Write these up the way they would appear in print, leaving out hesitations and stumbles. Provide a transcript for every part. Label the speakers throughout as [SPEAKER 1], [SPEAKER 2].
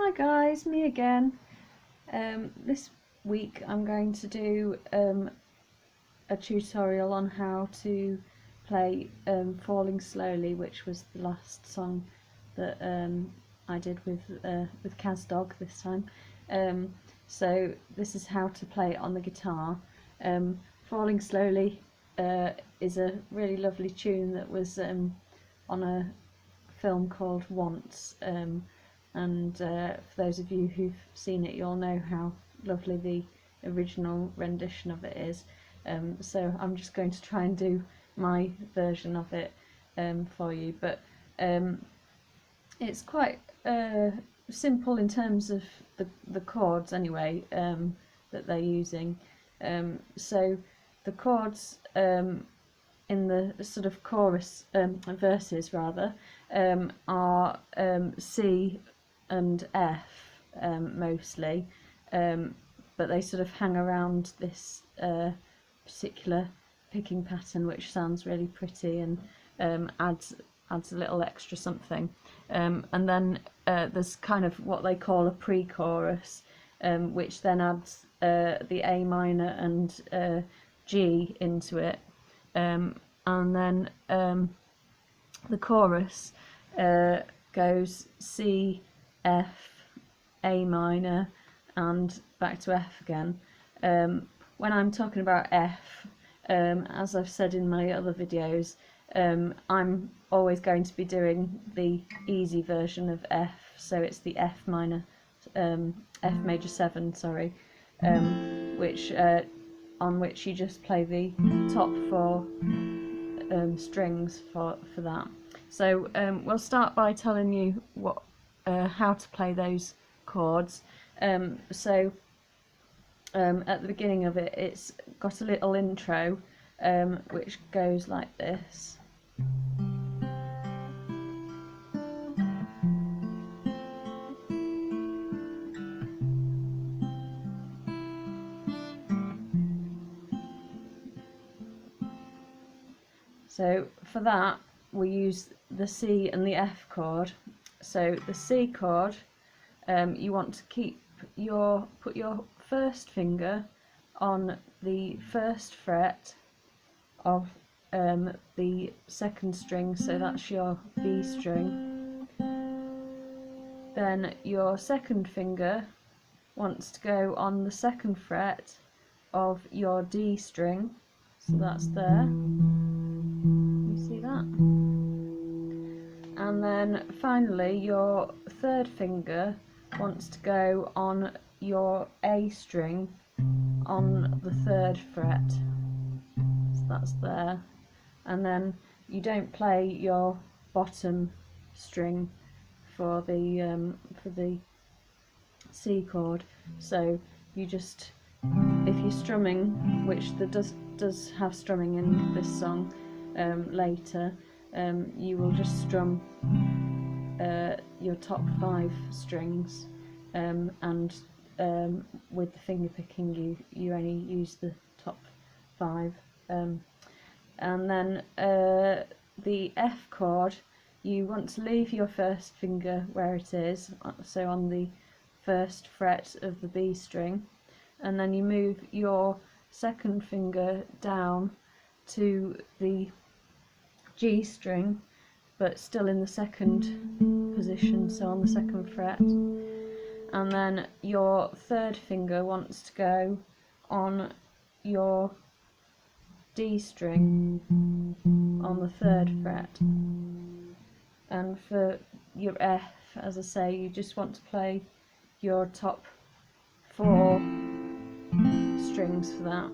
[SPEAKER 1] Hi guys, me again. This week I'm going to do a tutorial on how to play Falling Slowly, which was the last song that I did with Kaz Dog this time. So this is how to play it on the guitar. Falling Slowly is a really lovely tune that was on a film called Once. And for those of you who've seen it, you'll know how lovely the original rendition of it is. So I'm just going to try and do my version of it for you, but it's quite simple in terms of the chords anyway that they're using. So the chords in the sort of chorus verses rather are C and F mostly, but they sort of hang around this particular picking pattern, which sounds really pretty and adds a little extra something. And then there's kind of what they call a pre-chorus, which then adds the A minor and G into it, and then the chorus goes C, F, A minor and back to F again. When I'm talking about F, as I've said in my other videos, I'm always going to be doing the easy version of F, so it's the F minor, F major 7, sorry, which on which you just play the top 4 strings for that. So we'll start by telling you what how to play those chords. So at the beginning of it, it's got a little intro which goes like this. So for that we use the C and the F chord. So the C chord, you want to put your first finger on the first fret of the second string, so that's your B string. Then your second finger wants to go on the second fret of your D string, so that's there. You see that? And then finally your third finger wants to go on your A string on the third fret, so that's there. And then you don't play your bottom string for the C chord, so you just, if you're strumming, which there does have strumming in this song later, you will just strum your top 5 strings, and with the finger picking you only use the top 5, and then the F chord, you want to leave your first finger where it is, so on the first fret of the B string, and then you move your second finger down to the G string, but still in the second position, so on the second fret, and then your third finger wants to go on your D string on the third fret. And for your F, as I say, you just want to play your top 4 strings for that.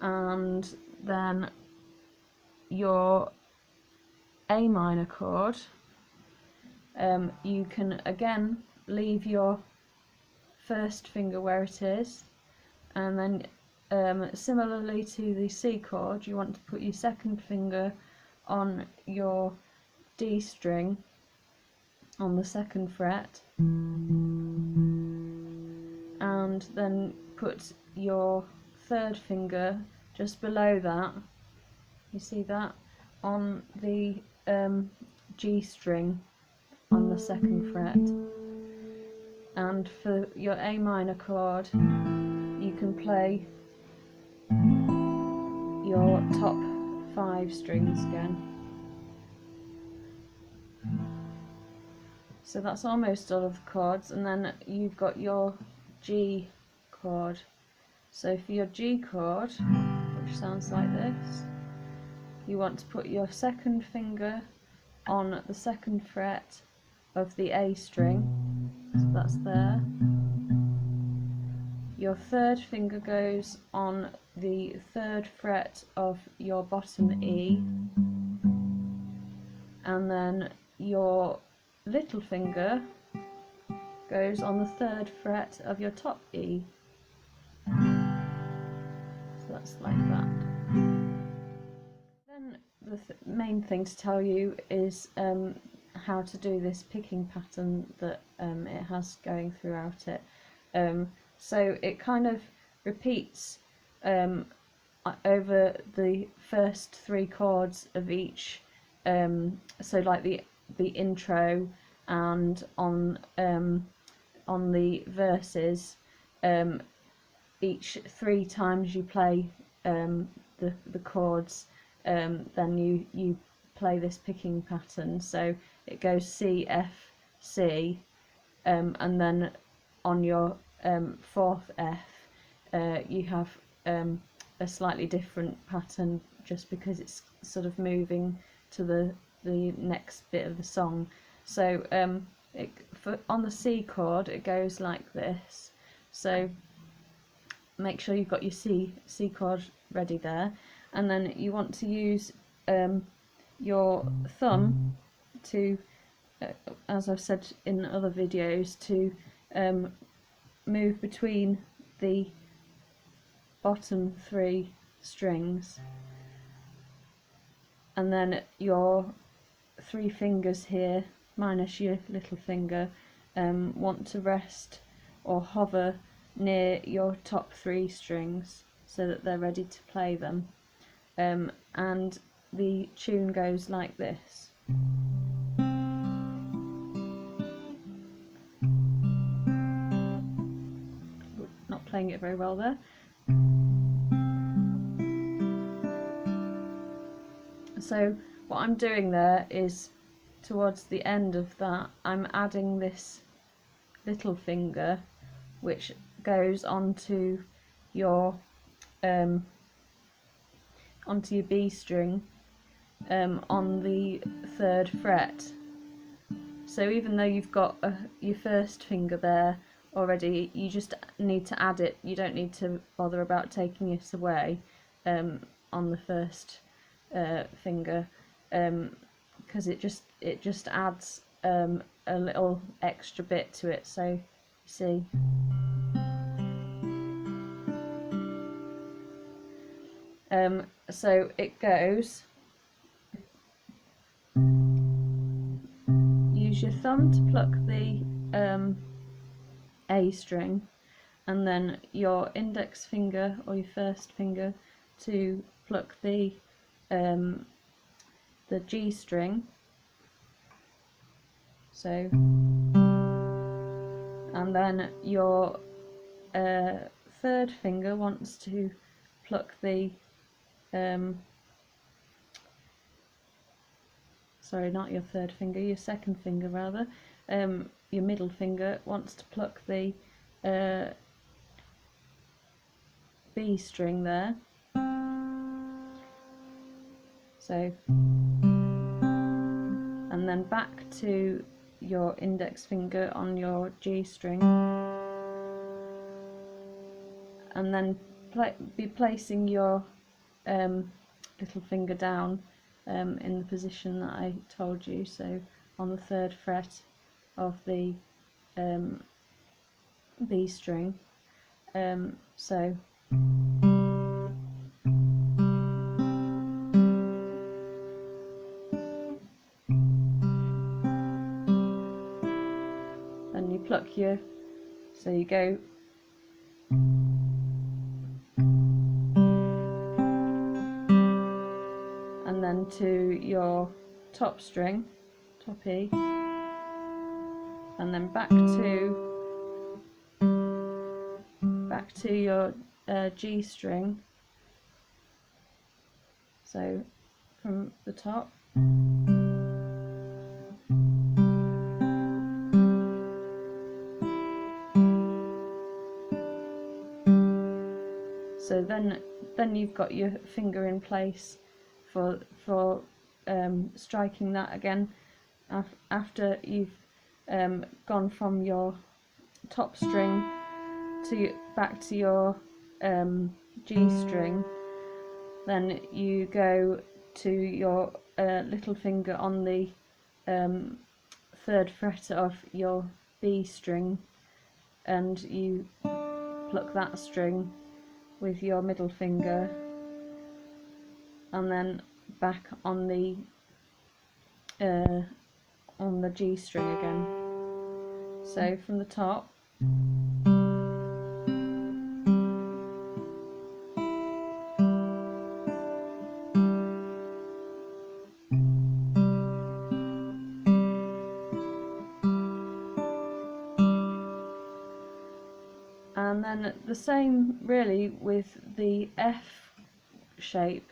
[SPEAKER 1] And then your A minor chord, you can again leave your first finger where it is, and then similarly to the C chord, you want to put your second finger on your D string on the second fret, and then put your third finger just below that, you see that, on the G string on the 2nd fret, and for your A minor chord you can play your top 5 strings again. So that's almost all of the chords, and then you've got your G chord. So for your G chord, which sounds like this, you want to put your 2nd finger on the 2nd fret of the A string, so that's there. Your 3rd finger goes on the 3rd fret of your bottom E, and then your little finger goes on the 3rd fret of your top E. So that's like that. Then the main thing to tell you is how to do this picking pattern that it has going throughout it. So it kind of repeats over the first 3 chords of each, so like the intro, and on the verses, each 3 times you play the chords, then you play this picking pattern. So it goes C, F, C, and then on your 4th F you have a slightly different pattern, just because it's sort of moving to the next bit of the song. So on the C chord it goes like this. So make sure you've got your C chord ready there, and then you want to use your thumb to, as I've said in other videos, to move between the bottom 3 strings, and then your 3 fingers here minus your little finger want to rest or hover near your top 3 strings so that they're ready to play them, and the tune goes like this. Not playing it very well there. So what I'm doing there is, towards the end of that, I'm adding this little finger, which goes onto your B string on the 3rd fret. So even though you've got your 1st finger there already, you just need to add it. You don't need to bother about taking it away on the 1st finger, because it just adds a little extra bit to it. So see, so it goes, use your thumb to pluck the A string, and then your index finger or your 1st finger to pluck the G string. So, and then your 3rd finger wants to pluck the sorry, not your 3rd finger, your 2nd finger rather, your middle finger wants to pluck the B string there. So, and then back to your index finger on your G string, and then be placing your little finger down in the position that I told you, so on the 3rd fret of the B string. So then you pluck your, so you go and then to your top string, top E, and then back to your G string. So from the top. So then you've got your finger in place for striking that again after you've gone from your top string back to your G string. Then you go to your little finger on the 3rd fret of your B string, and you pluck that string with your middle finger, and then back on the G string again. So from the top. And then the same really with the F shape,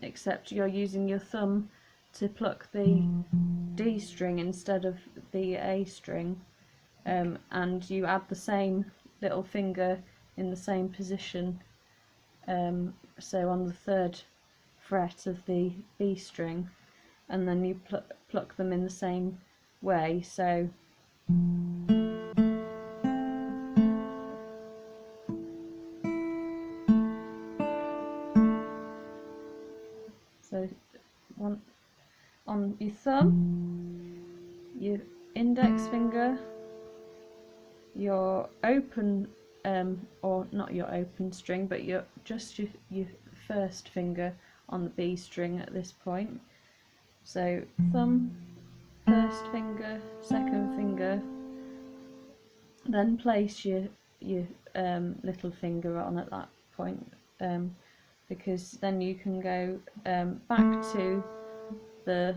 [SPEAKER 1] except you're using your thumb to pluck the D string instead of the A string, and you add the same little finger in the same position, so on the 3rd fret of the B string, and then you pluck them in the same way. So on your thumb, your index finger, your open, or not your open string, but your 1st finger on the B string at this point. So thumb, 1st finger, 2nd finger, then place your little finger on at that point, because then you can go back to the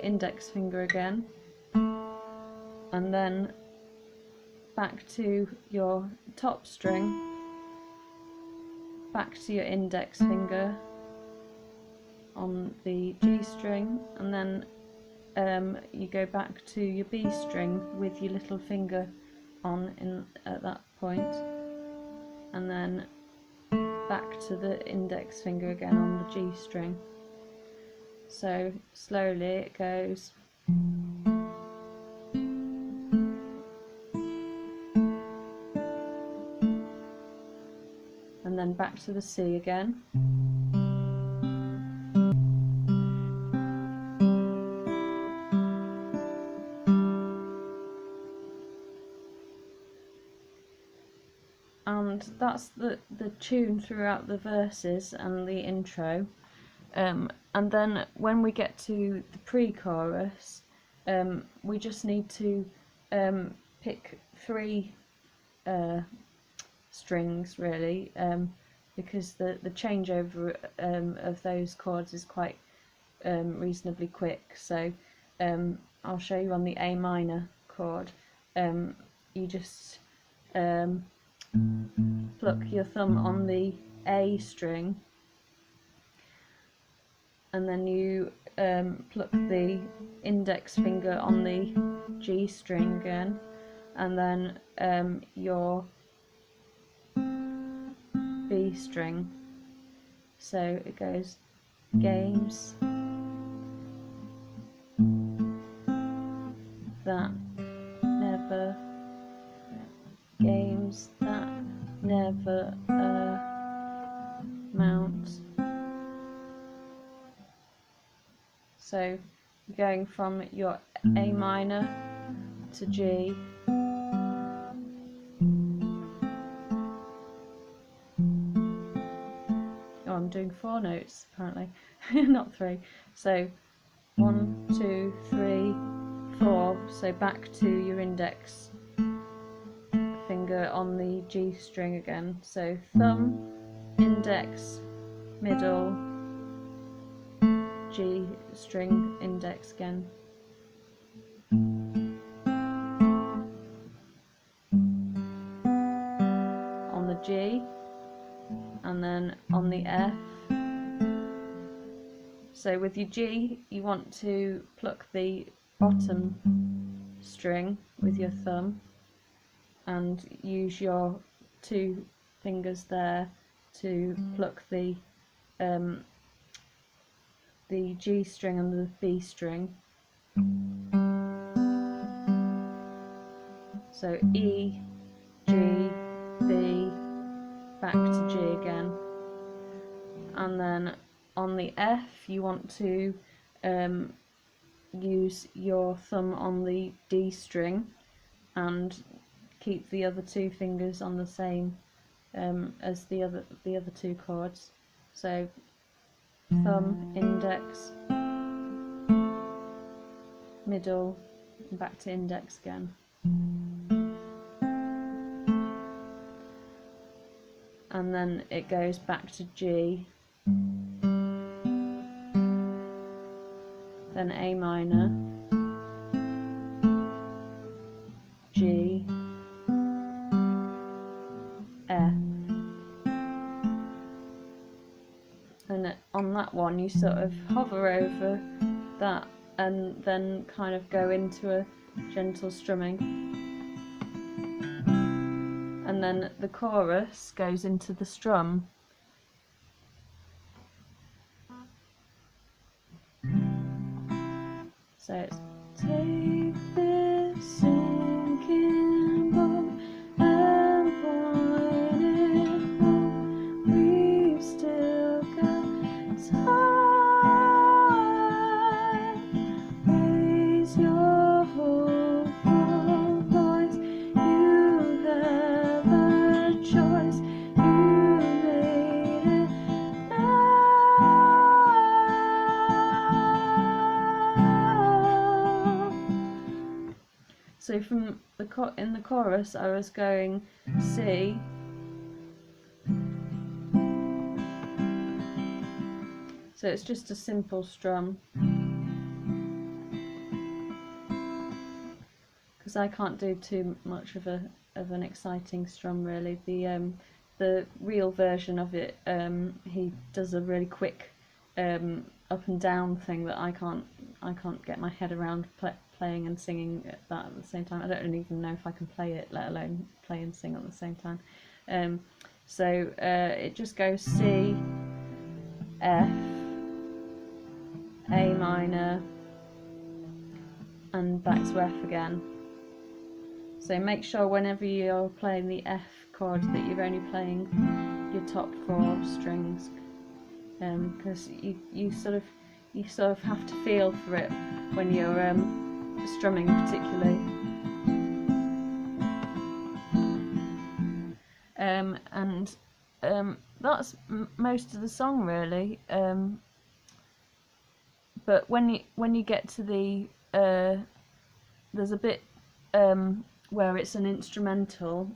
[SPEAKER 1] index finger again, and then back to your top string, back to your index finger on the G string, and then you go back to your B string with your little finger on at that point, and then back to the index finger again on the G string. So slowly it goes. And then back to the C again. And that's the tune throughout the verses and the intro. And then when we get to the pre-chorus, we just need to pick 3 strings really, because the changeover of those chords is quite reasonably quick. So I'll show you on the A minor chord. You just pluck your thumb on the A string, and then you pluck the index finger on the G string again, and then your B string. So it goes games that never, games that never amount. So you're going from your A minor to G, oh, I'm doing 4 notes apparently, not 3. So 1, 2, 3, 4. So back to your index finger on the G string again. So thumb, index, middle, G string index again. On the G, and then on the F. So with your G, you want to pluck the bottom string with your thumb and use your 2 fingers there to pluck the G string and the B string. So E, G, B, back to G again. And then on the F, you want to use your thumb on the D string and keep the other 2 fingers on the same as the other 2 chords. So thumb, index, middle, and back to index again. And then it goes back to G, then A minor, G, F, and on that one you sort of hover over that and then kind of go into a gentle strumming, and then the chorus goes into the strum. So it's take this sinking boat and point it home. We've still got time. Raise your hopeful voice. You have a choice. You made it now. So from in the chorus, I was going C, so it's just a simple strum, because I can't do too much of an exciting strum really. The real version of it, he does a really quick up and down thing that I can't get my head around playing and singing that at the same time. I don't even know if I can play it, let alone play and sing at the same time. So it just goes C, F, A minor, and back to F again. So make sure whenever you're playing the F chord that you're only playing your top 4 strings, because you sort of have to feel for it when you're strumming particularly. And that's most of the song really. But when you get to the there's a bit where it's an instrumental,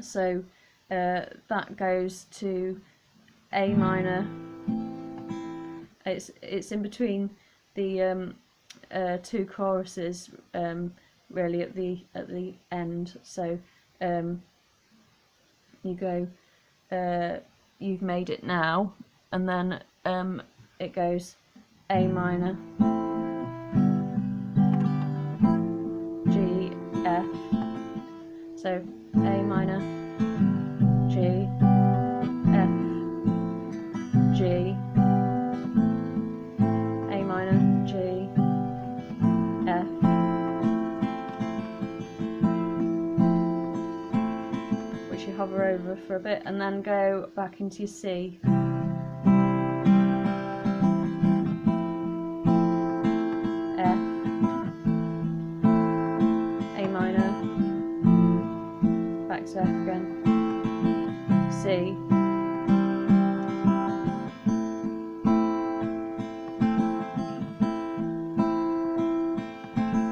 [SPEAKER 1] so that goes to A minor. It's in between the 2 choruses, really at the end. So you go, you've made it now, and then it goes A minor, G, F. So A minor, G, F, G, A minor, G, F, which you hover over for a bit, and then go back into your C. F, A minor, back to F again, C,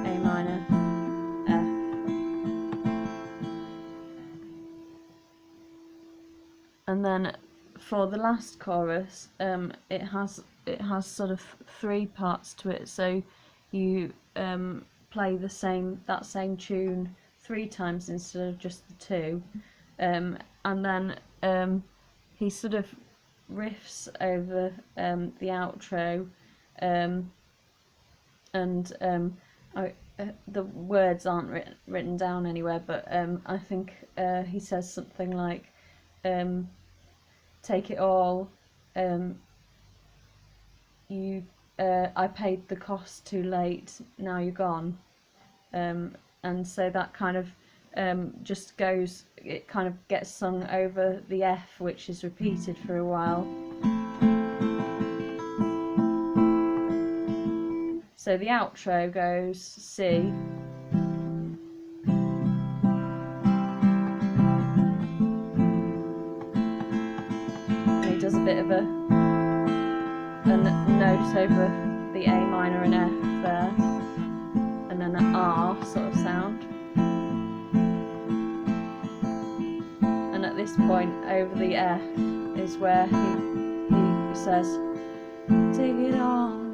[SPEAKER 1] A minor, F. And then for the last chorus, it has it has sort of three parts to it, so you play that same tune 3 times instead of just the two, and then he sort of riffs over the outro, and the words aren't written down anywhere, but I think he says something like, take it all, I paid the cost too late, now you're gone. And so that kind of just goes, it kind of gets sung over the F, which is repeated for a while. So the outro goes C, and he does a bit of a note over the A minor and F there, and then an R sort of sound. And at this point over the F is where he says, take it on,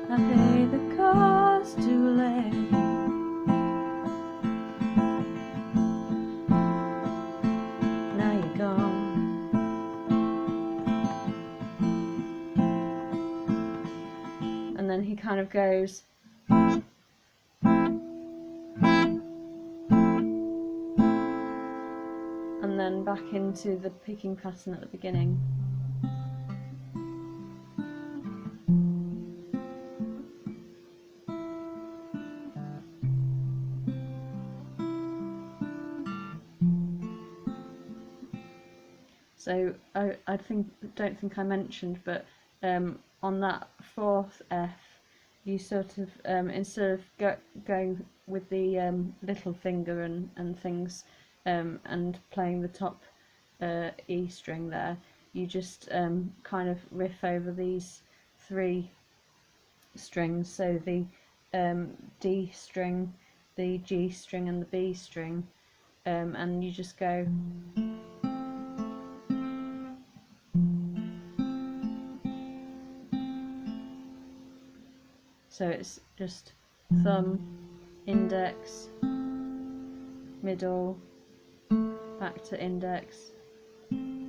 [SPEAKER 1] I paid the cost too late, now you're gone. And then he kind of goes, and then back into the picking pattern at the beginning. So I don't think I mentioned, but on that fourth F, you sort of instead of going with the little finger and things, and playing the top E string there, you just kind of riff over these 3 strings, so the D string, the G string and the B string, and you just go. So it's just thumb, index, middle, back to index,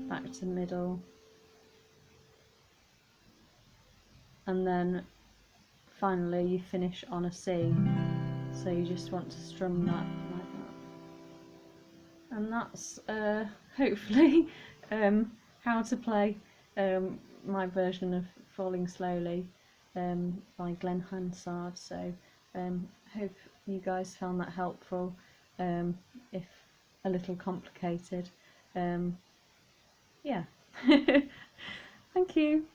[SPEAKER 1] back to middle, and then finally you finish on a C. So you just want to strum that like that. And that's hopefully how to play my version of Falling Slowly by Glen Hansard. So hope you guys found that helpful, if a little complicated. Yeah. Thank you.